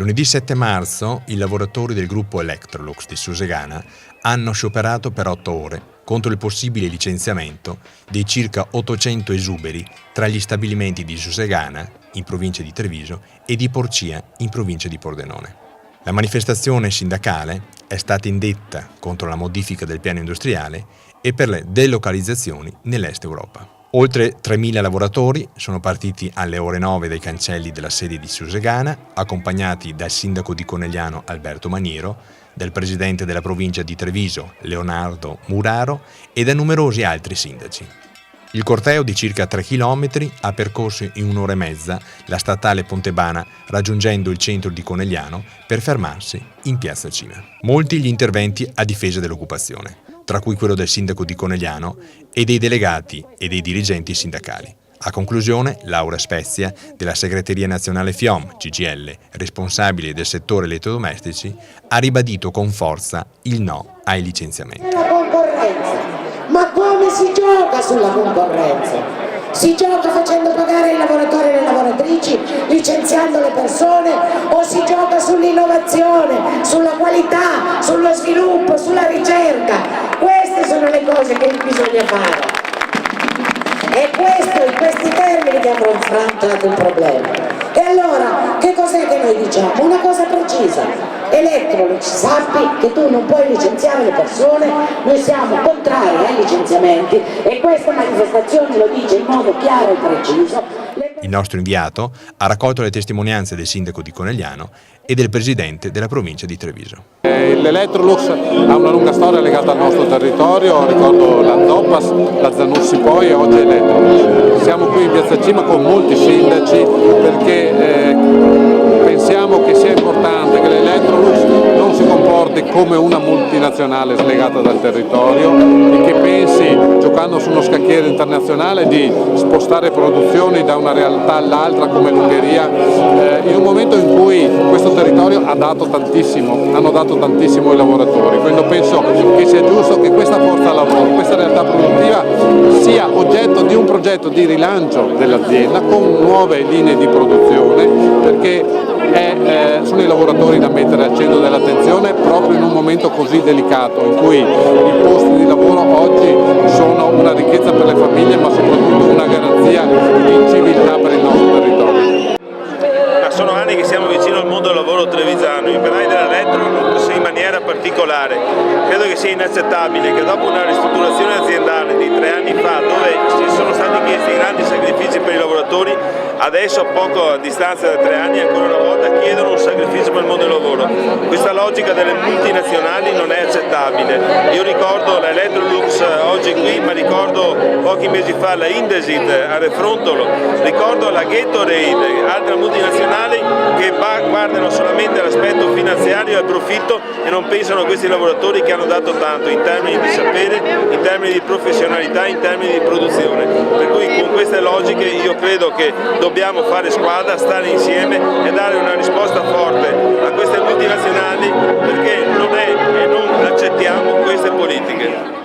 Lunedì 7 marzo i lavoratori del gruppo Electrolux di Susegana hanno scioperato per 8 ore contro il possibile licenziamento dei circa 800 esuberi tra gli stabilimenti di Susegana, in provincia di Treviso, e di Porcia, in provincia di Pordenone. La manifestazione sindacale è stata indetta contro la modifica del piano industriale e per le delocalizzazioni nell'Est Europa. Oltre 3.000 lavoratori sono partiti alle ore 9 dai cancelli della sede di Susegana, accompagnati dal sindaco di Conegliano Alberto Maniero, dal presidente della provincia di Treviso Leonardo Muraro e da numerosi altri sindaci. Il corteo di circa 3 km ha percorso in un'ora e mezza la statale Pontebana, raggiungendo il centro di Conegliano per fermarsi in piazza Cima. Molti gli interventi a difesa dell'occupazione, tra cui quello del sindaco di Conegliano e dei delegati e dei dirigenti sindacali. A conclusione, Laura Spezia, della segreteria nazionale FIOM, CGIL, responsabile del settore elettrodomestici, ha ribadito con forza il no ai licenziamenti. La concorrenza, ma come si gioca sulla concorrenza? Si gioca facendo pagare i lavoratori e le lavoratrici, licenziando le persone, o si gioca sull'innovazione, sulla qualità, sullo sviluppo, sulla ricerca? Queste sono le cose che bisogna fare. È questo, in questi termini che avrò affrontato il problema. E allora, che cos'è che noi diciamo? Una cosa precisa. Electrolux, sappi che tu non puoi licenziare le persone, noi siamo contrari ai licenziamenti e questa manifestazione lo dice in modo chiaro e preciso. Il nostro inviato ha raccolto le testimonianze del sindaco di Conegliano e del presidente della provincia di Treviso. L'Electrolux ha una lunga storia legata al nostro territorio, ricordo l'Andopas, la Zanussi poi e oggi Electrolux. Siamo qui in piazza Cima con molti sindaci perché pensiamo che sia importante che l'Electrolux non si comporti come una multinazionale slegata dal territorio e che pensi, giocando su uno scacchiere internazionale, di spostare produzioni da una realtà all'altra come l'Ungheria, in un momento in cui questo territorio ha dato tantissimo, hanno dato tantissimo i lavoratori, quindi penso che sia giusto che questa forza lavoro, questa realtà produttiva sia oggetto di un progetto di rilancio dell'azienda con nuove linee di produzione, perché sono i lavoratori da mettere al centro dell'attenzione proprio in un momento così delicato in cui i posti di lavoro oggi sono una ricchezza per le famiglie ma soprattutto una garanzia di civiltà per il nostro territorio. Sono anni che siamo vicino al mondo del lavoro trevisano, i operai dell'Electrolux in maniera particolare. Credo che sia inaccettabile che dopo una ristrutturazione aziendale di 3 anni fa, dove ci sono stati chiesti grandi sacrifici per i lavoratori, adesso a poco a distanza da 3 anni ancora una volta chiedono un sacrificio per il mondo del lavoro. Questa logica delle multinazionali non è accettabile. Io ricordo l'Electrolux oggi qui, ma ricordo pochi mesi fa la Indesit a Refrontolo, ricordo la Gatorade, altra multinazionale che guardano solamente all'aspetto finanziario e al profitto e non pensano a questi lavoratori che hanno dato tanto in termini di sapere, in termini di professionalità, in termini di produzione. Per cui con queste logiche io credo che dobbiamo fare squadra, stare insieme e dare una risposta forte a queste multinazionali, perché non è e non accettiamo queste politiche.